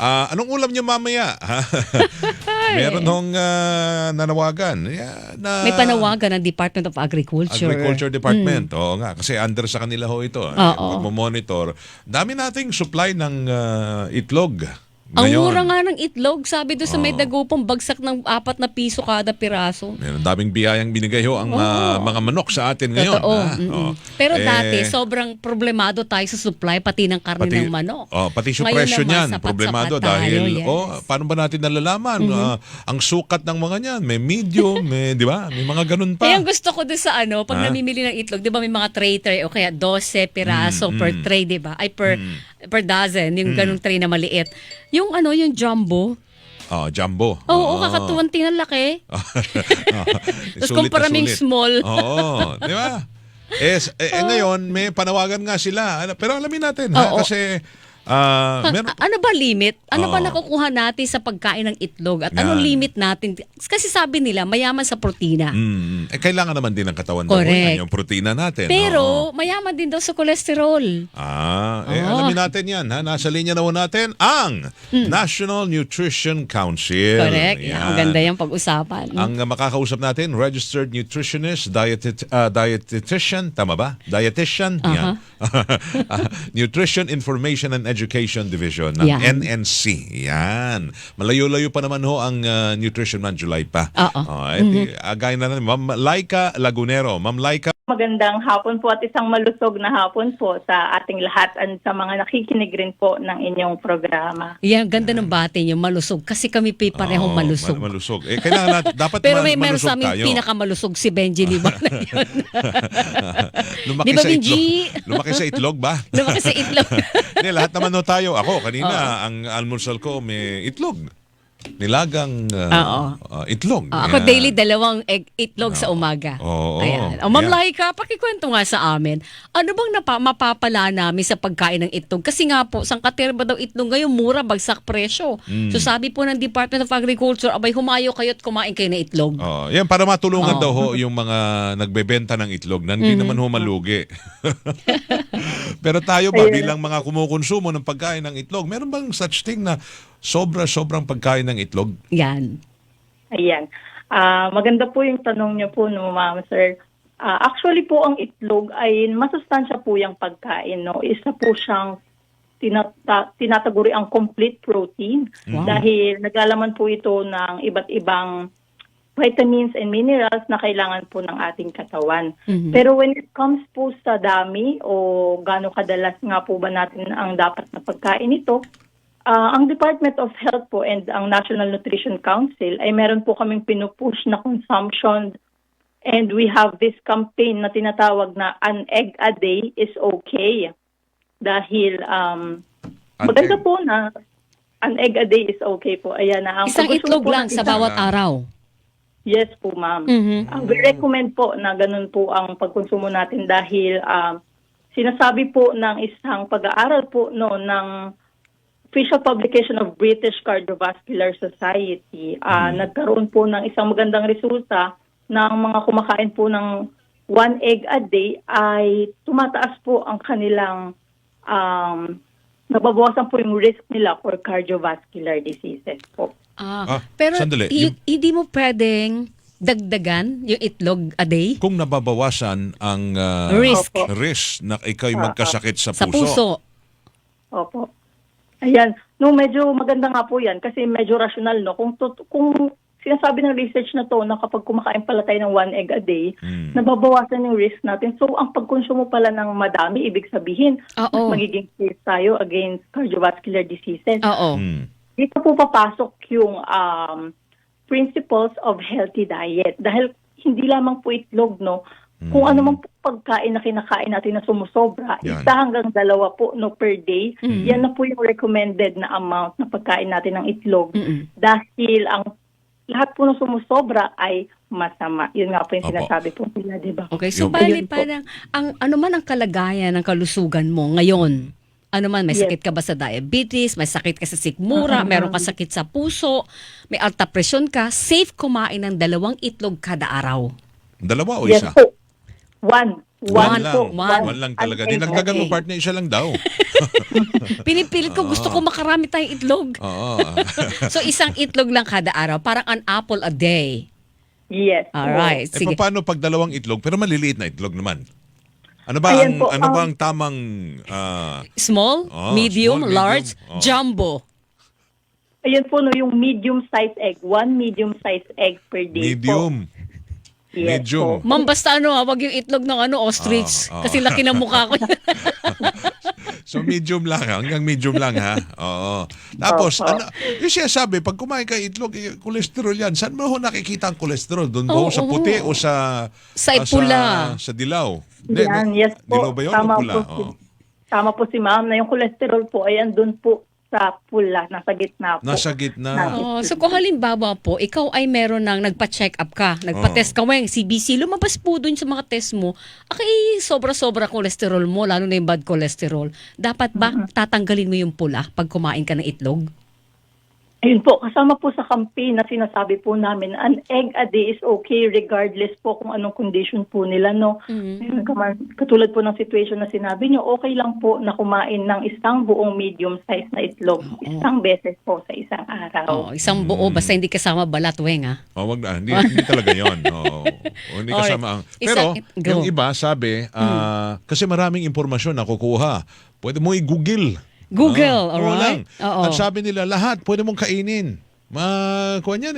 Anong ulam niyo mamaya? Meron hong nanawagan. May panawagan ng Department of Agriculture. Agriculture Department. Oo nga, kasi under sa kanila ho ito. Pagmamonitor. Dami nating supply ng itlog. Ang Ngayon, mura nga ng itlog, sabi doon sa may dagupong bagsak ng 4 na piso kada piraso. meron daming biyayang binigay ho ang mga manok sa atin ngayon. Totoo. Pero dati, sobrang problemado tayo sa supply, pati ng karne ng manok. Pati sa Ngayon presyo naman, niyan, sapat-sapat problemado tayo, dahil, yes. paano ba natin nalalaman? Ang sukat ng mga niyan, may medium, di ba? May mga ganun pa. Kaya gusto ko doon sa pag namimili ng itlog, di ba may mga tray o kaya 12 piraso per tray, di ba? Ay, per dozen, yung ganung tray na maliit. Yung yung jumbo. Jumbo. Oo, kakatuwan laki. Tapos kumpara yung small. Oo, di ba? Ngayon, may panawagan nga sila. Pero alamin natin, kasi ano ba limit? Ano ba nakukuha natin sa pagkain ng itlog? At anong limit natin? Kasi sabi nila, mayaman sa protina. Kailangan naman din ng katawan daw yung protina natin. Pero mayaman din daw sa kolesterol. Alamin natin yan. Nasa linya na ho natin ang National Nutrition Council. Correct. Ang ganda yung pag-usapan. Ang makakausap natin, registered nutritionist, dietitian, tama ba? Dietitian? Yan. Nutrition Information and Education Division ng NNC. Yan. Malayo-layo pa naman ho ang Nutrition Month, July pa. Gaya na natin, Ma'am Laika Lagunero. Ma'am Laika. Magandang hapon po at isang malusog na hapon po sa ating lahat at sa mga nakikinig rin po ng inyong programa. Yan, ganda ng bate niyo, malusog. Kasi kami parehong malusog. Malusog. Kailangan natin, dapat pero meron malusog sa amin tayo. pinakamalusog si Benji Liban na yun. Lumaki Di ba, sa Benji? itlog. Lumaki sa itlog ba? Lumaki sa itlog. Hindi, lahat naman no tayo. Ako, kanina, ang almusal ko may itlog. Nilagang itlog. Ako daily 2 itlog sa umaga. Ayan. Ma'am Laika, pakikwento nga sa amin. Ano bang mapapala namin sa pagkain ng itlog? Kasi nga po, sangkaterba daw itlog ngayon, mura, bagsak presyo. So sabi po ng Department of Agriculture, abay humayo kayo at kumain kayo ng itlog. Yan, para matulungan daw ho yung mga nagbebenta ng itlog na hindi naman ho malugi. Pero tayo ba, bilang mga kumukonsumo ng pagkain ng itlog, meron bang such thing na sobrang pagkain ng itlog? Yan. Ayan. Maganda po yung tanong niyo po, no, ma'am, sir. Actually po, ang itlog ay masustansya po yung pagkain. No? Isa po siyang tinataguri ang complete protein dahil naglalaman po ito ng iba't ibang vitamins and minerals na kailangan po ng ating katawan. Pero when it comes po sa dami o gaano kadalas nga po ba natin ang dapat na pagkain ito, ang Department of Health po and ang National Nutrition Council ay meron po kaming pinupush na consumption and we have this campaign na tinatawag na an egg a day is okay. Dahil maganda po na an egg a day is okay po. Ayan na. Isang itlog lang sa bawat araw. Yes po, ma'am. We recommend po na ganun po ang pagkonsumo natin dahil sinasabi po ng isang pag-aaral po ng official publication of British Cardiovascular Society, nagkaroon po ng isang magandang resulta ng mga kumakain po ng 1 egg a day ay tumataas po ang kanilang nababawasan po yung risk nila for cardiovascular diseases po. Pero sandali, hindi mo pwedeng dagdagan yung itlog a day? Kung nababawasan ang risk na ikaw'y magkasakit sa puso. Opo. Ayan. No, medyo maganda nga po yan kasi medyo rational, no? Kung sinasabi ng research na to na kapag kumakain pala tayo ng 1 egg a day, nababawasan yung risk natin. So, ang pagkonsumo pala ng madami, ibig sabihin, magiging safe tayo against cardiovascular diseases. Dito po papasok yung principles of healthy diet. Dahil hindi lamang po itlog, no? Kung ano mang pagkain na kinakain natin na sumusobra, 1 hanggang 2 po per day, yan na po yung recommended na amount na pagkain natin ng itlog. Dahil ang lahat po na sumusobra ay masama. Yun nga po yung sinasabi po nila, di ba? Okay, so bali parang, ano man ang kalagayan ng kalusugan mo ngayon? Ano man, may sakit ka ba sa diabetes, may sakit ka sa sikmura, meron ka sakit sa puso, may alta presyon ka, safe kumain ng 2 itlog kada araw. 2 o isa? Yes po. One lang. po. One lang talaga. Dinagdagan mo partner, isa lang daw. Pinipilit ko, gusto ko makarami tayong itlog. Oo. So isang itlog lang kada araw, parang an apple a day. Yes. Alright, Eh, sige. paano pag dalawang itlog, pero maliliit na itlog naman? Ano ba Ayan po, ano ba ang tamang Small, medium, small, medium. large, Oh. jumbo. Ayun po, no, yung medium-sized egg. 1 medium-sized egg per day po. medium? Yes Medium. po. Ma'am, basta wag yung itlog ng ostrich. Kasi laki ng mukha ko. So medium lang, hanggang medium lang ha. Oo. Tapos, Opo. yung siya sabi, pag kumain ka itlog, cholesterol yan. Saan mo ho nakikita ang cholesterol? Doon ba ho sa puti o sa Sa pula. Sa dilaw? Yan, yes Dilaw po. ba yun Tama o pula? po, Oo. tama po si ma'am na yung cholesterol po ay andun po sa pula, nasa gitna po. Nasa gitna. Oh, so kung halimbawa po, ikaw ay meron ng nagpa-check up ka, nagpa-test ka weng, CBC, lumabas po dun sa mga test mo, sobra-sobra cholesterol mo, lalo na yung bad cholesterol. Dapat ba tatanggalin mo yung pula pag kumain ka ng itlog? Ayun po, kasama po sa campaign na sinasabi po namin, an egg a day is okay regardless po kung anong condition po nila, no? Ayun, katulad po ng situation na sinabi nyo, okay lang po na kumain ng isang buong medium size na itlog, isang beses po sa isang araw. Oh, isang buo, basta hindi kasama balat, weng ha? Oh, wag na. Hindi talaga 'yon. Oo. Hindi Alright. kasama ang. Pero Go. yung iba sabi, kasi maraming impormasyon na kukuha. Pwede mo i-Google. Google, Oo alright? lang. Oo. At sabi nila lahat pwede mong kainin. Kuwan yan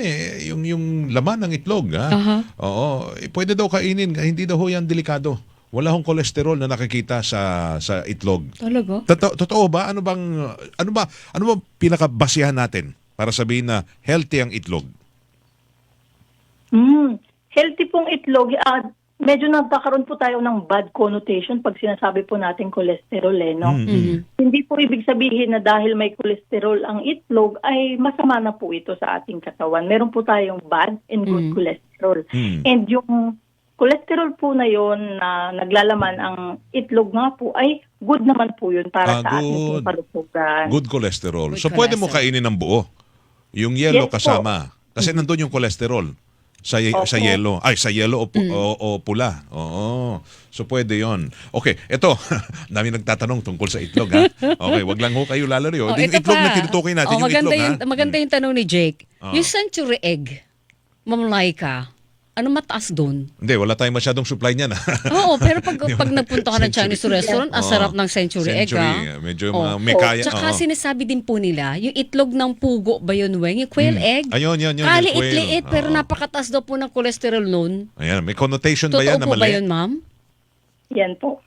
yung laman ng itlog, ha. Aha. Oo, pwede daw kainin, hindi daw ho yan delikado. Wala hong kolesterol na nakikita sa itlog. Talaga? Totoo ba? Ano ba pinakabasihan natin para sabihin na healthy ang itlog? Healthy pong itlog, medyo nagkakaroon po tayo ng bad connotation pag sinasabi po natin cholesterol, no? Hindi po ibig sabihin na dahil may cholesterol ang itlog ay masama na po ito sa ating katawan. Meron po tayong bad and good cholesterol. And yung cholesterol po na yon na naglalaman ang itlog nga po ay good naman po yun para sa ating kalusugan. Good cholesterol. Good So pwede mo cholesterol. kainin ng buo. Yung yellow Yes po. kasama. Kasi nandun yung cholesterol. Sa yellow. Ay, sa yellow o pula. Oo. So pwede yon. Okay, ito. Dami nagtatanong tungkol sa itlog, ha? Okay, wag lang ho kayo lalari. Oh, Yung ito itlog pa. na tinutukoy natin, yung maganda itlog, ha? maganda yung tanong ni Jake. Oh. Yung century egg, Ma'am Laika, ano mataas doon? Hindi, wala tayong masyadong supply niyan. Oo, pero pag nagpunta ka ng Century. Chinese restaurant, ang sarap ng century egg, ha? Medyo Oh. may kaya. Tsaka oo. sinasabi din po nila, yung itlog ng pugo ba yun, Weng? Yung quail egg? Ayun, yun. yung Kaliit-liit, quail. pero Oo. napakataas daw po ng cholesterol nun. Ayan, may connotation ba Totoo yan na po mali? ba yun, ma'am? Yan po.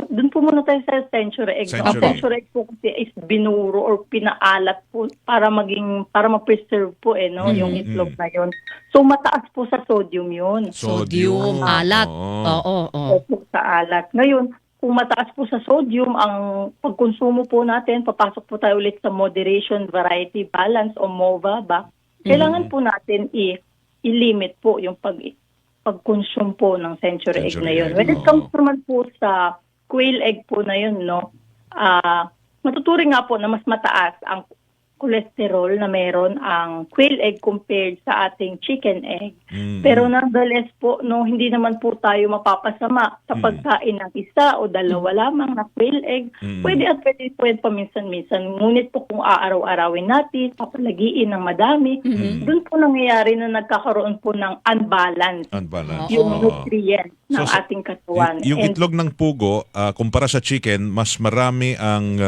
Doon po muna tayo sa century egg. Century. Ang century egg po kasi is binuro or pinaalat po para ma-preserve po yung itlog na yon. So mataas po sa sodium yun. Sodium, alat. Oo. Opo, sa alat. Ngayon, kung mataas po sa sodium, ang pagkonsumo po natin, papasok po tayo ulit sa moderation, variety, balance o MOVA ba? Kailangan po natin i-limit po yung pag-consume po ng century egg na yun. When it comes naman po sa quail egg po na yun, matuturing nga po na mas mataas ang cholesterol na meron ang quail egg compared sa ating chicken egg. Pero nonetheless po, hindi naman po tayo mapapasama sa pagkain ng isa o dalawa lamang na quail egg. Pwede at pwede po yan paminsan-minsan. Ngunit po kung aaraw-arawin natin, papalagiin ng madami, doon po nangyayari na nagkakaroon po ng unbalance yung nutrients ng ating katawan. Yung itlog ng pugo, kumpara sa chicken, mas marami ang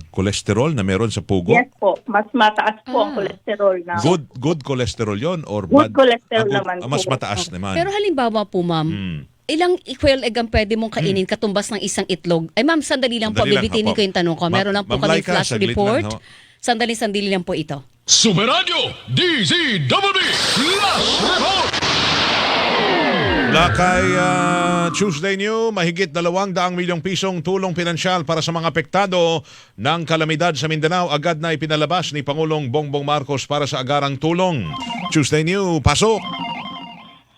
cholesterol na meron sa pugo? Yes po, mas mataas po ang cholesterol na. Good cholesterol yon or Good bad? cholesterol naman Mas po. mataas naman. Pero halimbawa po, ma'am, ilang quail egg ang pwede mong kainin katumbas ng isang itlog? Ay ma'am, sandali lang po, Sandali lang, bibitinin opo. ko yung tanong ko. Meron lang po Ma'am kami Laika, flash saglit report. lang, ho. Sandali lang po ito. Superradio DZWB Flash Report! Mula kay Tuesday New, mahigit 200 milyong pisong tulong pinansyal para sa mga apektado ng kalamidad sa Mindanao. Agad na ipinalabas ni Pangulong Bongbong Marcos para sa agarang tulong. Tuesday New, pasok!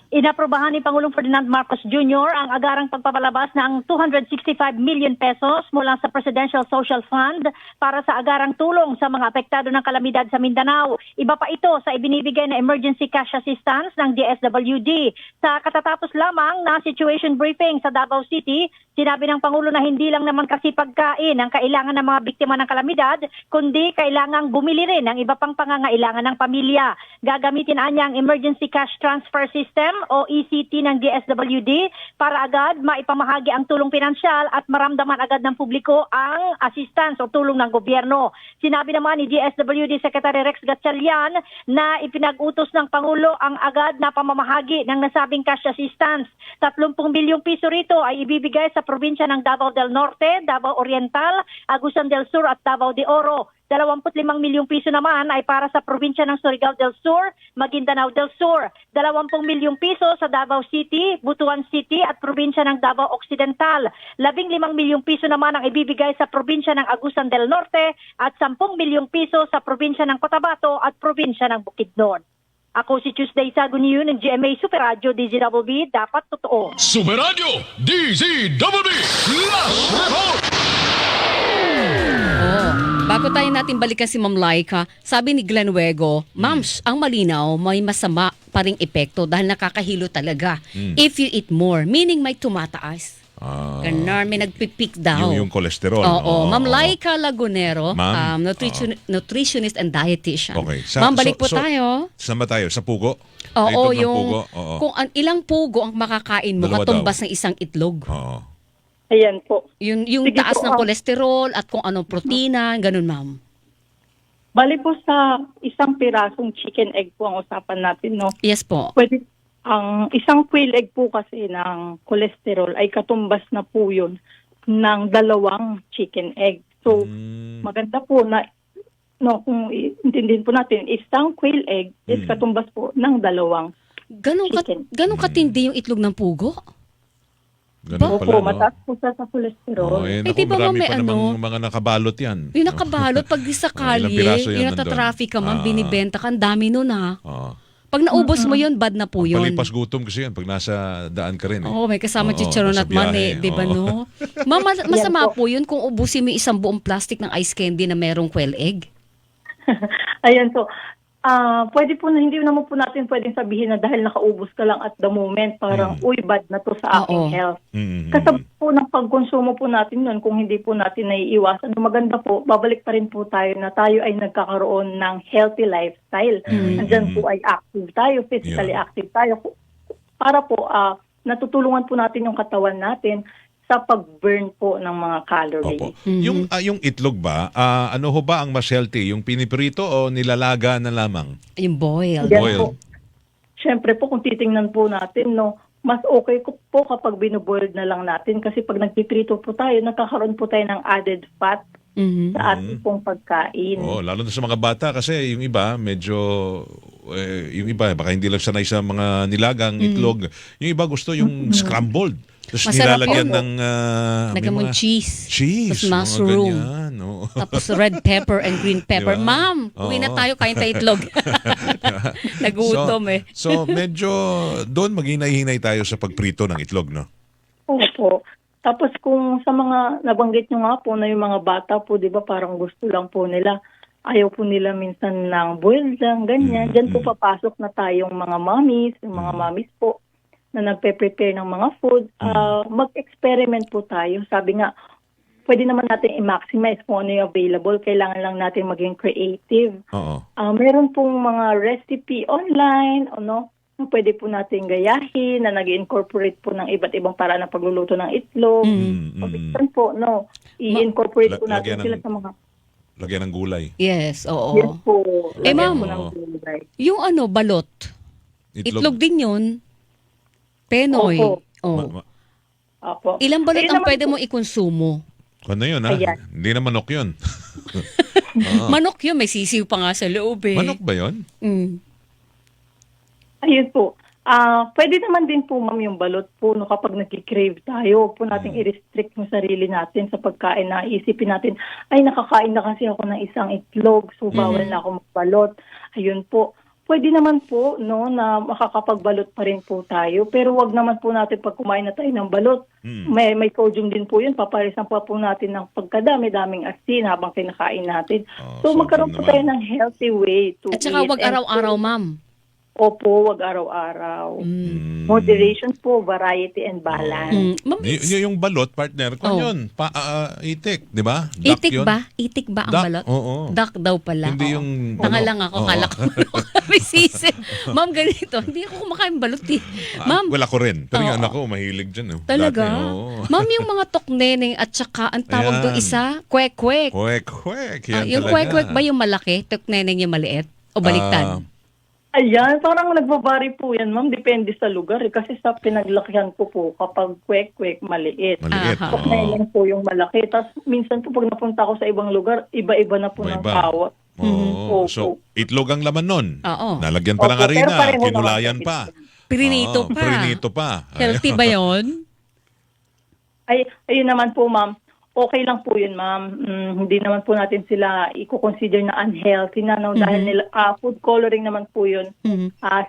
Inaprobahan ni Pangulong Ferdinand Marcos Jr. ang agarang pagpapalabas ng 265 million pesos mula sa Presidential Social Fund para sa agarang tulong sa mga apektado ng kalamidad sa Mindanao. Iba pa ito sa ibinibigay na emergency cash assistance ng DSWD. Sa katatapos lamang na situation briefing sa Davao City, sinabi ng Pangulo na hindi lang naman kasi pagkain ang kailangan ng mga biktima ng kalamidad, kundi kailangang bumili rin ng iba pang pangangailangan ng pamilya. Gagamitin niya ang Emergency Cash Transfer System o ECT ng DSWD para agad maipamahagi ang tulong pinansyal at maramdaman agad ng publiko ang assistance o tulong ng gobyerno. Sinabi naman ni DSWD Secretary Rex Gatchalian na ipinag-utos ng Pangulo ang agad na pamamahagi ng nasabing cash assistance. 30 bilyong piso rito ay ibibigay sa probinsya ng Davao del Norte, Davao Oriental, Agusan del Sur at Davao de Oro. 25 milyong piso naman ay para sa probinsya ng Surigao del Sur, Maguindanao del Sur. 20 milyong piso sa Davao City, Butuan City at probinsya ng Davao Occidental. 15 milyong piso naman ang ibibigay sa probinsya ng Agusan del Norte at 10 milyong piso sa probinsya ng Cotabato at probinsya ng Bukidnon. Ako si Tuesday Saguniyo ng GMA Super Radio DZWB, dapat totoo. Super Radio DZWB Last Report. Bago tayo natin balikan si Ma'am Laika, sabi ni Glenn Wego, Ma'ams, ang malinaw may masama pa ring epekto dahil nakakahilo talaga. If you eat more, meaning may tumataas. Ganon, may nagpipik daw. Yung kolesterol. Oo. Ma'am Laika Lagunero, Ma'am, nutritionist and dietitian. Okay. Ma'am, balik po tayo. Saan ba tayo? Sa pugo? Oo, Itlog ng yung pugo? Oo. kung ilang pugo ang makakain mo, Dalawa katumbas daw. ng isang itlog. Oo. Ayan po. Yung Sige taas po, ng kolesterol at kung anong protina, ganun, ma'am. Bali po sa isang pirasong chicken egg po ang usapan natin, no? Yes po. Pwede, ang isang quail egg po kasi ng cholesterol ay katumbas na po yun ng 2 chicken egg. So, maganda po na, no, kung intindihin po natin, isang quail egg is katumbas po ng 2 chicken. Ganun katindi yung itlog ng pugo? Ganun Opo, pala, no? mataas po siya sa cholesterol. Naku, di ba, marami may pa ano? namang mga nakabalot yan. Yung nakabalot, pag di sa Ilang kalye, piraso yan yung nandun? natatraffic ka man, binibenta ka, ang dami nun ha. Oo. Pag naubos mo yun, bad na po yun. Palipas gutom kasi yan pag nasa daan ka rin. Oo, may kasama Oo, chicharon nasa at mani, biyahe, di ba oo. no? Mama, masama po yun kung ubusin mo yung isang buong plastic ng ice candy na merong quail egg. Ayan po. Pwede po na, hindi naman po natin pwedeng sabihin na dahil nakaubos ka lang at the moment, parang, uy, bad na to sa aking Oo. health. Mm. Kasabot po ng pagkonsumo po natin nun, kung hindi po natin naiiwasan, maganda po, babalik pa rin po tayo na tayo ay nagkakaroon ng healthy lifestyle. Andyan po ay active tayo, physically active tayo. Para po, natutulungan po natin yung katawan natin sa pag-burn po ng mga calories. Opo. Yung itlog ba, ano ho ba ang mas healthy? Yung piniprito o nilalaga na lamang? Yung boiled. Yan Boiled. po. Siyempre po, kung titingnan po natin, no, mas okay po kapag binuboiled na lang natin kasi pag nagpiprito po tayo, nagkakaroon po tayo ng added fat sa ating pong pagkain. Oo, lalo na sa mga bata kasi yung iba medyo yung iba baka hindi lang sanay sa mga nilagang itlog. Yung iba gusto yung scrambled. Tapos Masarap nilalagyan yun. ng may Nagkamong mga cheese. cheese. Tapos mushroom. Mga ganyan, oo. Tapos red pepper and green pepper. Diba? Ma'am, uwi na Oo. tayo, kain tayo itlog. Nagutom eh. So medyo doon maghinay-hinay tayo sa pagprito ng itlog, no? Opo. Tapos kung sa mga nabanggit nyo nga po na yung mga bata po, di ba parang gusto lang po nila, ayaw po nila minsan ng boiled lang, ganyan. Diyan po papasok na tayong mga mommies, yung mga mommies po na nagpe-prepare ng mga food. Mag-experiment po tayo. Sabi nga, pwede naman natin i-maximize kung ano yung available. Kailangan lang natin maging creative. Oo. Meron pong mga recipe online, ano, na pwede po natin gayahin, na nag-incorporate po ng iba't ibang paraan ng pagluluto ng itlog. Pabisan po, no, i-incorporate po natin lagyan sila ng- sa mga... Lagyan ng gulay. Yes, oo. Yes po. ma'am. Lagyan po ng gulay. Yung ano, balot. Itlog din yun. Penoy. Opo. Oh. Opo. Ilang balot Ayun ang naman pwede po. mo ikonsumo? Ano yun, ha? Ayan. Hindi na manok yun. Manok yun, may sisiw pa nga sa loob eh. Manok ba yun? Ayun po. Pwede naman din po, ma'am, yung balot po, no, kapag nag-crave tayo, huwag po nating i-restrict yung sarili natin sa pagkain na isipin natin, ay, nakakain na kasi ako ng isang itlog, so bawal na ako magbalot. Ayun po. pwede naman po no na makakapagbalot pa rin po tayo, pero wag naman po natin pag kumain na tayo ng balot. May sodium din po 'yun, paparisan pa po natin ng pagkadami-daming asin habang kinakain natin. So sodium magkaroon po naman. tayo ng healthy way to At saka eat. wag And araw-araw, ma'am. Opo, wag araw-araw. Moderation po, variety and balance. Ma'am, Yung balot, partner, kung Oh. yun, itik, di ba? Duck itik yun. ba? Itik ba ang Duck, balot? oo. Duck daw pala. Hindi oo. yung Tanga ano. lang ako, Oo. kala ko may sisig. Ma'am, ganito. Hindi ako kumakain balot eh. Ma'am, Wala ko rin. Pero yung Oo. anak ko, mahilig dyan. talaga? Dati, oo. Ma'am, yung mga tokneneng at saka, ang tawag doon Ayan. isa, kwek-kwek. Kwek. Yan Yung talaga. kwek-kwek ba yung malaki? Tokneneng yung maliit? O baliktad? Ayan, parang nagbabari po yan, ma'am. Depende sa lugar. Kasi sa pinaglakihan ko po, kapag kwek-kwek, maliit. Maliit. Aha. oo. Ngayon po yung malaki. Tapos minsan po pag napunta ako sa ibang lugar, iba-iba na po ng Iba-iba. kawat. Oo. Opo. So, itlog ang laman nun. Oo. Nalagyan pa ng Opo, pero harina. pareho Kinulayan naman pa. Pirinito Oo, pa. Pirinito pa. Healthy ba yun? Ayun naman po, ma'am. Okay lang po yun, ma'am. Hindi naman po natin sila i-consider na unhealthy na, no? Dahil nila, food coloring naman po yun.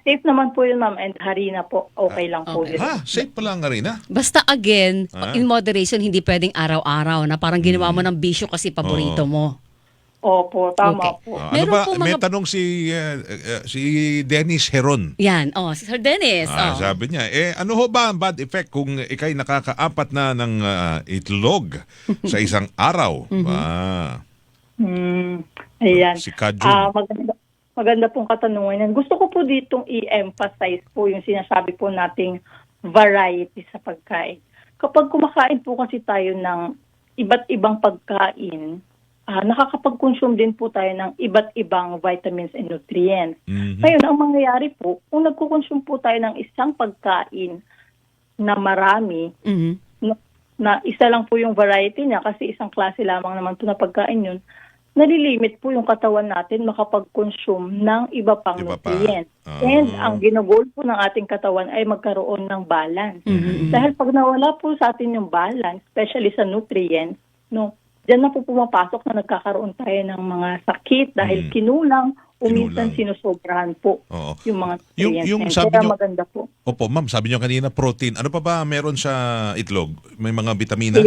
Safe naman po yun, ma'am. And harina po, okay lang po okay. yun. Ha? Safe pala ang harina? Basta again, Ah. in moderation, hindi pwedeng araw-araw na parang ginawa mo ng bisyo kasi paborito mo. Opo, tama Okay. po. Ano Meron ba? po May mga- tanong si Dennis Heron. Yan, si Sir Dennis. Sabi niya, ano ho ba ang bad effect kung ikay nakakaapat na ng itlog sa isang araw? Ayan. Si Kajun. Maganda pong katanungan yan. Gusto ko po ditong i-emphasize po yung sinasabi po nating variety sa pagkain. Kapag kumakain po kasi tayo ng iba't ibang pagkain, nakakapag-consume din po tayo ng iba't ibang vitamins and nutrients. Ngayon, ang mangyayari po, kung nagko-consume po tayo ng isang pagkain na marami, na isa lang po yung variety niya kasi isang klase lamang naman po na pagkain yun, nalilimit po yung katawan natin makapag-consume ng iba pang Iba pa. nutrients. Ah. And ang ginagol po ng ating katawan ay magkaroon ng balance. Dahil pag nawala po sa atin yung balance, especially sa nutrients, no, diyan na po pumapasok na nagkakaroon tayo ng mga sakit dahil kinulang o minsan sinusobrahan po Oo. yung mga Yung nutrients. sabi Kaya nyo- maganda po. Opo, ma'am, sabi niyo kanina protein. Ano pa ba meron sa itlog? May mga vitamina?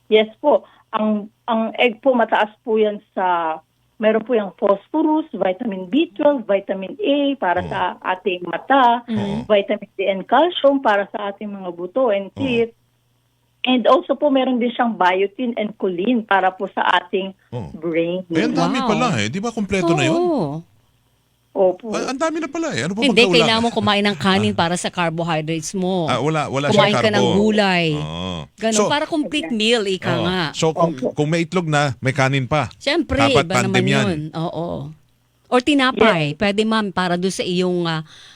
Yes po. Ang egg po mataas po yan sa meron po yung phosphorus, vitamin B12, vitamin A para sa ating mata, vitamin D and calcium para sa ating mga buto and teeth. And also po meron din siyang biotin and choline para po sa ating brain. Ay, ang dami Wow. pala eh. Di ba kompleto na yun? Oo. Opo. Ang dami na pala eh. Ano pa Hindi, magkaulang? kailangan mo kumain ng kanin para sa carbohydrates mo. Wala Kumain siyang ka ng carbo. gulay. Oo. Ganun, So, para complete meal, ika nga. So, kung may itlog na, may kanin pa. Siyempre, Dapat iba naman tandem yan. yun. Oo. Or tinapay. Pwede, ma'am, para doon sa iyong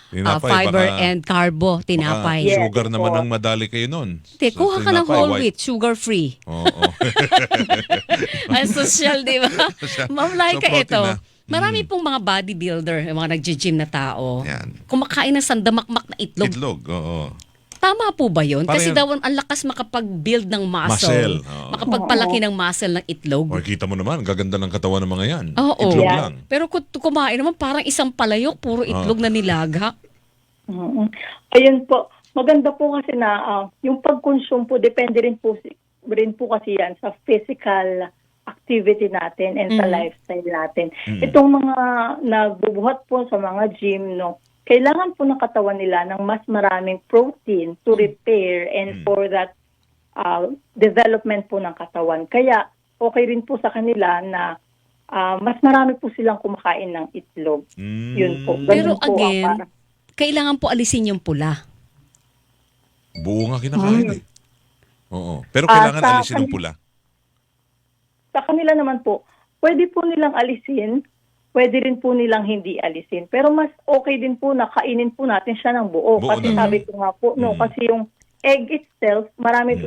Tinapay, fiber baka- and carbo, tinapay. Yes, Sugar naman po. ang madali kayo nun. Te, So, kuha ka ng tinapay, whole white. wheat, sugar-free. Oo. Ang social, di ba? Ma'am Laika, So, protein ito. na. Marami pong mga bodybuilder, yung mga nag-gym na tao, Yan. kumakain ng sandamakmak na itlog. Itlog, oo. Tama po ba yun? Kasi Parang- daw ang lakas makapag-build ng muscle. Muscle, oo. Makapagpalaki ng muscle ng itlog. O, kita mo naman, ang gaganda ng katawan ng mga yan. Oo. Itlog Yeah. lang. Pero kung kumain naman, parang isang palayok, puro itlog na nilaga. Ayun po. Maganda po kasi na yung pag-consume po, depende rin po kasi yan sa physical activity natin and sa lifestyle natin. Itong mga nagbubuhat po sa mga gym, no, kailangan po ng katawan nila ng mas maraming protein to repair and for that development po ng katawan. Kaya okay rin po sa kanila na mas marami po silang kumakain ng itlog. Yun po. Ganun Pero po ang again, parang- kailangan po alisin yung pula. Buo nga kinakain eh. Oo. Pero kailangan sa alisin ng pula. Sa kanila naman po, pwede po nilang alisin, pwede rin po nilang hindi alisin. Pero mas okay din po na kainin po natin siya ng buo. Buo Kasi na. sabi ko nga po, no, kasi yung egg itself, marami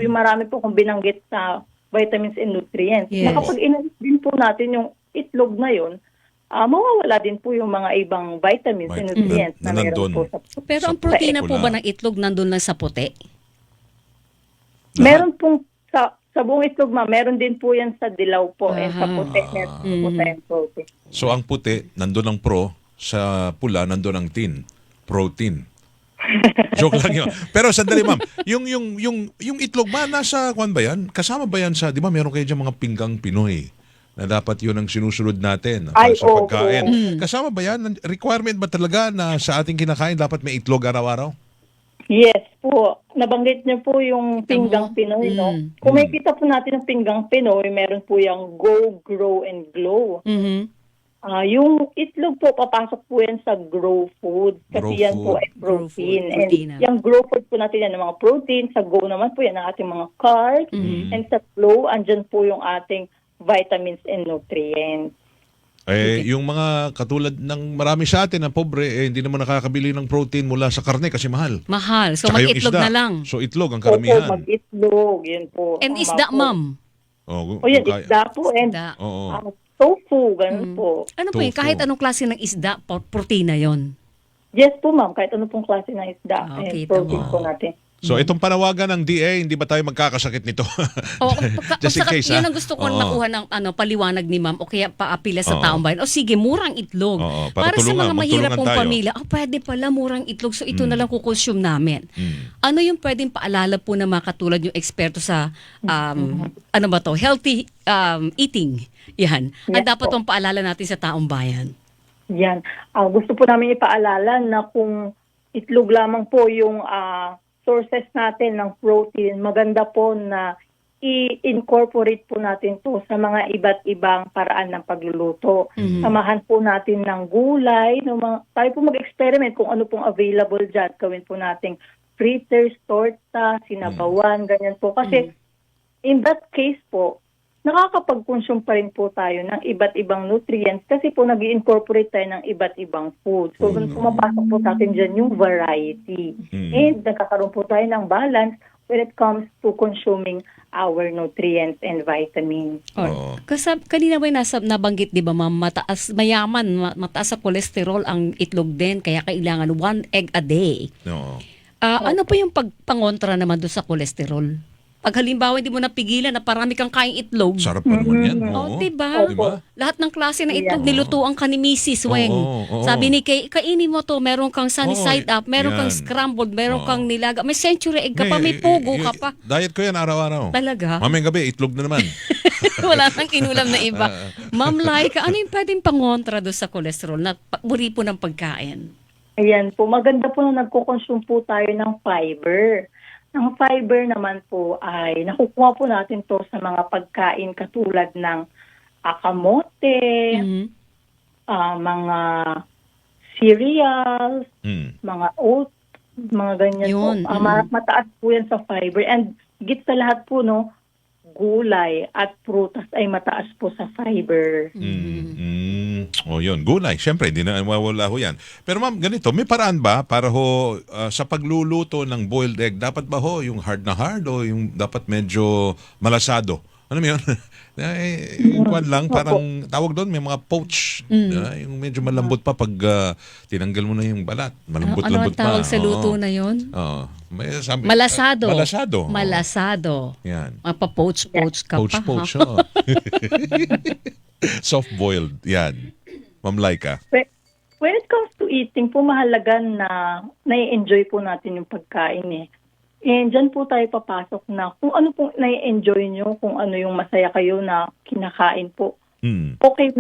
po kung binanggit na vitamins and nutrients. Yes. Na kapag inalis din po natin yung itlog na yun, mawawala din po yung mga ibang vitamins and nutrients Na na meron nandun. po sa Pero ang Sa protina po pula. ba ng itlog nandun lang sa puti? Meron pong sa buong itlog, meron din po yan sa dilaw po and sa puti. Meron po tayong protein. So, ang puti, nandun ang pro. sa pula nandun ang tin, protein. Joke lang yun. Pero sandali ma'am, yung itlog ba nasa kwan ba yan? Kasama ba yan sa, di ba meron kayo dyan mga pinggang Pinoy na dapat yun ang sinusunod natin para Ay, sa opo. pagkain. Kasama ba yan? Requirement ba talaga na sa ating kinakain dapat may itlog araw-araw? Yes po. Nabanggit niyo po yung pinggang Pinoy, no? Kung makikita po natin yung pinggang Pinoy, meron po yung Go, Grow, and Glow. Mhm. Yung itlog po, papasok po yan sa grow food. Grow Kasi yan po food. ay Grow protein. food, And protein. yung grow food po natin yan, ng mga protein. Sa go naman po yan, ang ating mga carbs. And sa glow, andyan po yung ating vitamins and nutrients. Yung mga katulad ng marami sa atin na pobre, hindi naman nakakabili ng protein mula sa karne kasi mahal. Mahal. So, Tsaka yung mag-itlog isda. na lang. So itlog ang Opo, karamihan. mag-itlog. Yun po. And Tama isda, po. ma'am. Oh, O yan, kung kaya- isda po. And Isda. Oo. tofu, ganun po. Ano po yun? Tofu. Kahit anong klase ng isda, protina yon. Yes po, ma'am. Kahit ano pong klase ng isda. Okay, protein tama. po natin. So itong panawagan ng DA, hindi ba tayo magkakasakit nito? O, Just in case, yun ha? ang gusto ko Oo. nakuha ng paliwanag ni ma'am o kaya paapila sa Oo. taong bayan. O sige, murang itlog. Oo, para sa tulungan, mga mahirap magtulungan pong tayo. pamilya, pwede pala murang itlog. So ito na lang kukonsume namin. Mm. Ano yung pwedeng paalala po na mga katulad yung eksperto sa ano ba to? Healthy eating. Yan. Ang Yes dapat po. pong paalala natin sa taong bayan. Yan. Gusto po namin ipaalala na kung itlog lamang po yung sources natin ng protein, maganda po na i-incorporate po natin to sa mga iba't ibang paraan ng pagluluto. Samahan po natin ng gulay. Tayo po mag-experiment kung ano pong available dyan. Gawin po nating fritters, torta, sinabawan, ganyan po. Kasi in that case po, nakakapag-consume pa rin po tayo ng iba't ibang nutrients kasi po nag-incorporate tayo ng iba't ibang food. So, pumapasok po sa atin dyan yung variety. And nagkakaroon po tayo ng balance when it comes to consuming our nutrients and vitamins. Oo. Kasi kanina ba nabanggit, di ba ma'am, mataas sa cholesterol ang itlog din, kaya kailangan 1 egg a day. No. Ano po yung pagpangontra naman doon sa cholesterol? Pag halimbawa hindi mo napigilan na parami kang kain itlog, Sarap pa naman yan. oh, Oo. diba? Diba? Lahat ng klase ng itlog nilutuan ka ni Mrs. Weng. Oo. Sabi ni Kay, kainin mo to, meron kang sunny Oo, side up, meron kang yan. scrambled, meron Oo. kang nilaga, may century egg ka pa, may pugo ka pa. Diet ko yan araw-araw. Talaga? Mamayang gabi, itlog na naman. Wala nang inulam na iba. Ma'am Laika, ano yung pwedeng pangontra doon sa cholesterol na buri po ng pagkain? Ayan po, maganda po na nagko-consume po tayo ng fiber. Ang fiber naman po ay nakukuha po natin to sa mga pagkain katulad ng kamote, mga cereals, mga oats, mga ganyan Yun, po. Mataas po yan sa fiber. And higit sa lahat po, no, gulay at prutas ay mataas po sa fiber. O yun, gulay. Siyempre, hindi na mawala ho yan. Pero ma'am, ganito, may paraan ba para ho sa pagluluto ng boiled egg, dapat ba ho yung hard na hard o yung dapat medyo malasado? Ano mo yun? Yung kwan lang, parang tawag doon, may mga poach. Yung medyo malambot pa pag tinanggal mo na yung balat. Malambot-lambot Ano ang tawag pa. sa luto Oo. na yun? Oo. Malasado. Malasado. Malasado. Yan. Poach-poach ka pa. Poach, ha? oh. Soft-boiled. Yan. Ma'am Laika. When it comes to eating po, mahalaga na nai-enjoy po natin yung pagkain eh. And dyan po tayo papasok na kung ano pong nai-enjoy nyo, kung ano yung masaya kayo na kinakain po. Okay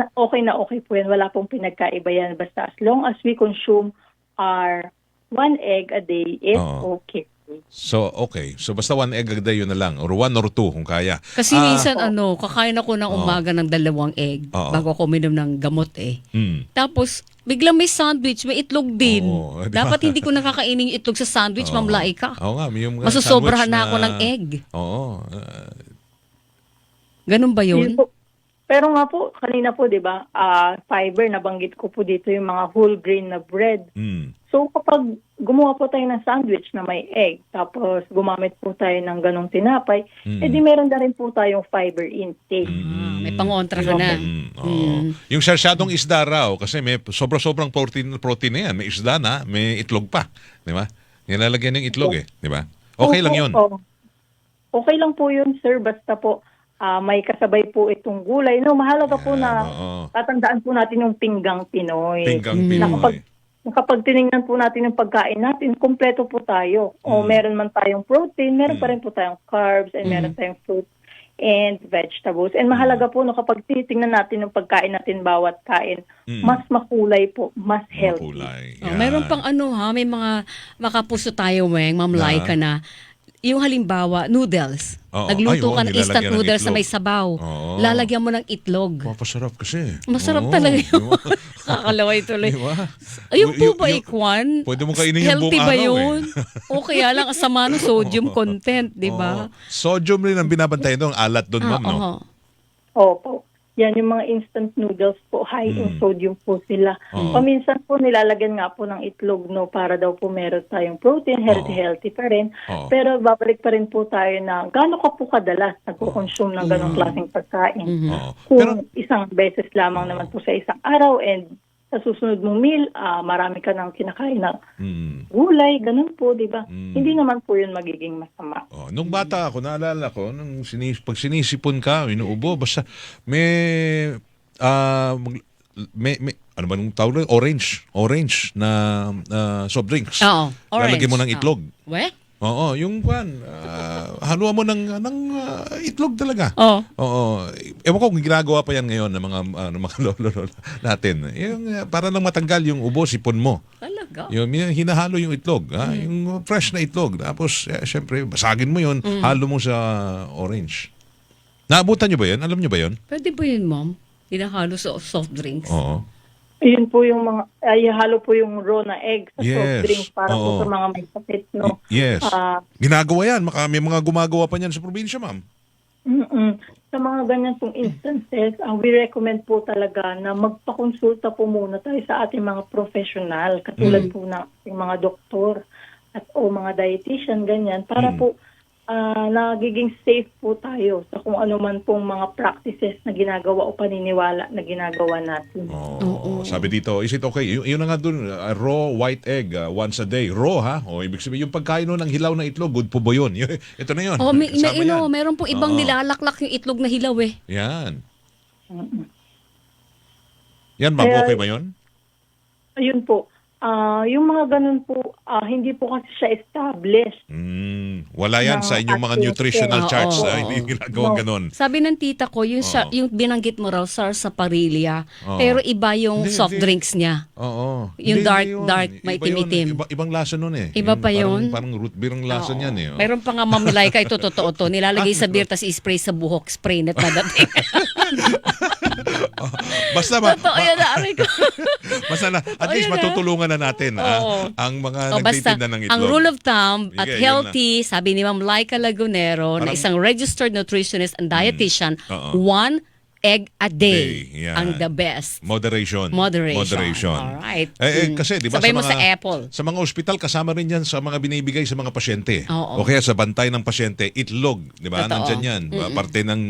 po yan. Wala pong pinagkaiba yan. Basta as long as we consume our 1 egg a day, it's okay. So, okay. So, basta 1 egg a day yun na lang. Or 1 or 2 kung kaya. Kasi minsan kakain ako ng umaga ng 2 egg bago ako uminom ng gamot eh. Tapos, biglang may sandwich, may itlog din. Oo, di ba? Dapat hindi ko nakakainin yung itlog sa sandwich, Ma'am Laika. Oo nga. Yung Masusobrahan sandwich na ako ng egg. Oo. Ganun ba yun? Yun po. Pero nga po, kanina po, di ba, fiber, nabanggit ko po dito yung mga whole grain na bread. So kapag gumawa po tayo ng sandwich na may egg, tapos gumamit po tayo ng ganong tinapay, edi meron na rin po tayong fiber intake. May pangontra ka na. Yung sarsyadong isda raw, kasi may sobrang protein na yan. May isda na, may itlog pa. Di ba? Nilalagyan ng itlog eh. Di ba? Okay lang yun. Okay lang po yun, sir. Basta po, may kasabay po itong gulay. No, mahalaga po Yan, na oo. tatandaan po natin yung pinggang Pinoy. Pinggang Na Pinoy. kapag tinignan po natin yung pagkain natin, kompleto po tayo. O meron man tayong protein, meron pa rin po tayong carbs, and meron tayong fruit and vegetables. And mahalaga po no, kapag titingnan natin yung pagkain natin bawat kain, mas makulay po, mas healthy. Kulay. Meron pang may mga makapuso tayo, Weng, Ma'am Laika na. Yung halimbawa, noodles. Oo. Nagluto Ay, ka ng nilalagyan instant ng noodles na itlog. may sabaw. Oo. Lalagyan mo ng itlog. Masarap kasi. Masarap Oo, talaga di yun. ba? Kakalaway tuloy. Di ba? Ayun po ba, Yung- Ikwan? Pwede mo kainin yung Healthy buong ba araw, yun? O kaya lang asama ng sodium content, di ba? Oo. Sodium rin ang binabantayan doon. Alat doon, ma'am, no? Oo. Opo. Yan yung mga instant noodles po, high in sodium po sila. Oo. Paminsan po nilalagyan nga po ng itlog no para daw po meron tayong protein, healthy pa rin. Oo. Pero babalik pa rin po tayo na gaano ka po kadalas nagko-consume ng ganong klaseng pagkain. Oo. Kung Pero, isang beses lamang naman po sa isang araw and sa susunod mong meal, marami ka nang kinakain na gulay, ganun po, di ba? Hindi naman po yun magiging masama. nung bata ako, naalala ko, pag sinisipon ka, inuubo, basta may ano ba nung tawag? Orange na soft drinks. Oo, orange. Lalagyan mo ng itlog. We? Oo, yung haluan mo ng itlog talaga. Oo. Oo. Ewan ko kung ginagawa pa yan ngayon ng mga lolo natin. Yung, para lang matanggal yung ubo, sipon mo. Talaga? Yung hinahalo yung itlog, yung fresh na itlog. Tapos, syempre, basagin mo yun, halo mo sa orange. Naabutan nyo ba yun? Alam nyo ba yun? Pwede ba yun, Ma'am? Hinahalo sa soft drinks? Oo. Ayun po yung mga, halo po yung raw na egg sa soft Yes. drink para po Oo. sa mga may sakit, no? Yes. Ah, Ginagawa yan. May mga gumagawa pa niyan sa probinsya, ma'am. Sa mga ganyan pong instances, we recommend po talaga na magpakonsulta po muna tayo sa ating mga professional, katulad po ng ating mga doktor at o mga dietitian, ganyan, para po nagiging safe po tayo sa kung ano man pong mga practices na ginagawa o paniniwala na ginagawa natin. Oh, sabi dito, is it okay? Yun na nga dun, raw white egg once a day. Raw, ha? O, ibig sabihin, yung pagkain nun ng hilaw na itlog, good po ba yun? Ito na yun. Oh, Kasama yan. meron pong ibang nilalaklak yung itlog na hilaw eh. Yan. Yan, ma'am, Kaya- okay ba yun? Ayun po. Yung mga ganun po, hindi po kasi siya established. Wala yan sa inyong mga Ating- nutritional Oo, charts. oo, Hindi oo. ginagawang ganon. Sabi ng tita ko, yung binanggit mo raw, sarsaparilla. Oo. Pero iba yung Hindi, soft hindi. drinks niya. Oo. Yung Hindi dark, yun. may Iba yun. itim-itim. Ibang lasa nun eh. Iba pa yun? Parang root beer ang lasa Oo. niyan eh. Meron pa nga Ma'am Laika, ito totoo to. Nilalagay sa beer, tas i-spray sa buhok, spray net na dating. Basta Totoo yan, naaray ko. basta na, at Totoo least yan, matutulungan na natin Oo. ang mga O basta, nagtitinda ng itlog. ang rule of thumb at Sige, yun healthy, sabi ni Ma'am Laika Lagunero, na Parang- isang registered nutritionist and dietitian, Oo. 1 egg a day Day, yan. ang the best. Moderation. Moderation. Alright. Kasi, di ba, Sabay sa mo mga, sa apple. Sa mga ospital, kasama rin yan sa mga binibigay sa mga pasyente. Oo. O kaya sa bantay ng pasyente, itlog. Di ba? Totoo. Nandyan yan. Parte ng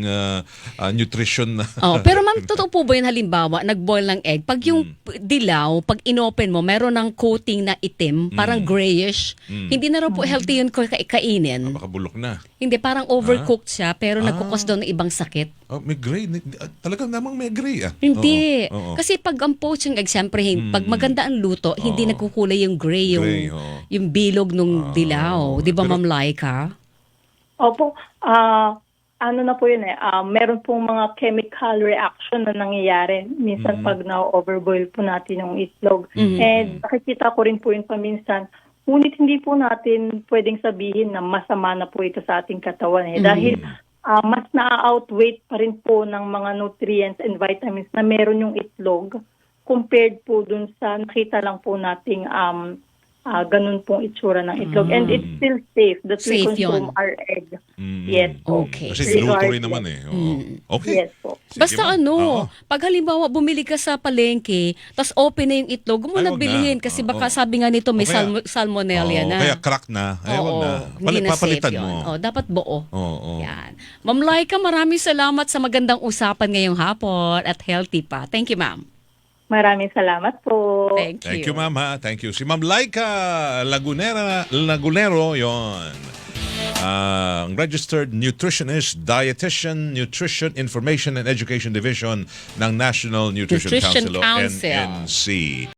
nutrition. Oh, pero ma'am, totoo po ba yun halimbawa, nag-boil ng egg, pag yung dilaw, pag inopen mo, meron ng coating na itim, parang grayish, hindi na raw po healthy yun kainin. Baka bulok na. Hindi, parang overcooked siya, pero nagkukos daw ng ibang sakit. Oh, may gray. Talagang namang may gray. Hindi. Oo. Kasi pag ang poaching egg, siyempre, pag maganda ang luto, hindi nagkukulay yung gray, Gray, oo. yung bilog nung dilaw. Di ba, Pero- Ma'am Laika? Opo, ano na po yun meron pong mga chemical reaction na nangyayari minsan pag na-overboil po natin yung itlog. And nakikita ko rin po yun paminsan. Ngunit hindi po natin pwedeng sabihin na masama na po ito sa ating katawan. Dahil mas na-outweigh pa rin po ng mga nutrients and vitamins na meron yung itlog compared po dun sa nakita lang po nating ganun pong itsura ng itlog. And it's still safe that we Safe consume yun. our egg. Yes po. Okay. Kasi niluto rin Regardless. naman eh. Oo. Okay. Yes po. Sige, Basta ma'am. Oo. pag halimbawa bumili ka sa palengke, tas open na yung itlog, huwag mo Ay, na wag bilhin na. kasi Oo. baka sabi nga nito may O kaya- salmonella Oo, na. Kaya crack na. Ay, wag Oo, na. hindi na safe Papalitan yun. mo. Oh, dapat buo. Oo. Yan. Ma'am Laika, maraming salamat sa magandang usapan ngayong hapon at healthy pa. Thank you, ma'am. Maraming salamat po. Thank you. Thank you, ma'am. Ha? Thank you. Si Ma'am Laika Lagunero, yon. Ang Registered Nutritionist, Dietitian, Nutrition Information and Education Division ng National Nutrition Nutrition Council o Council. NNC.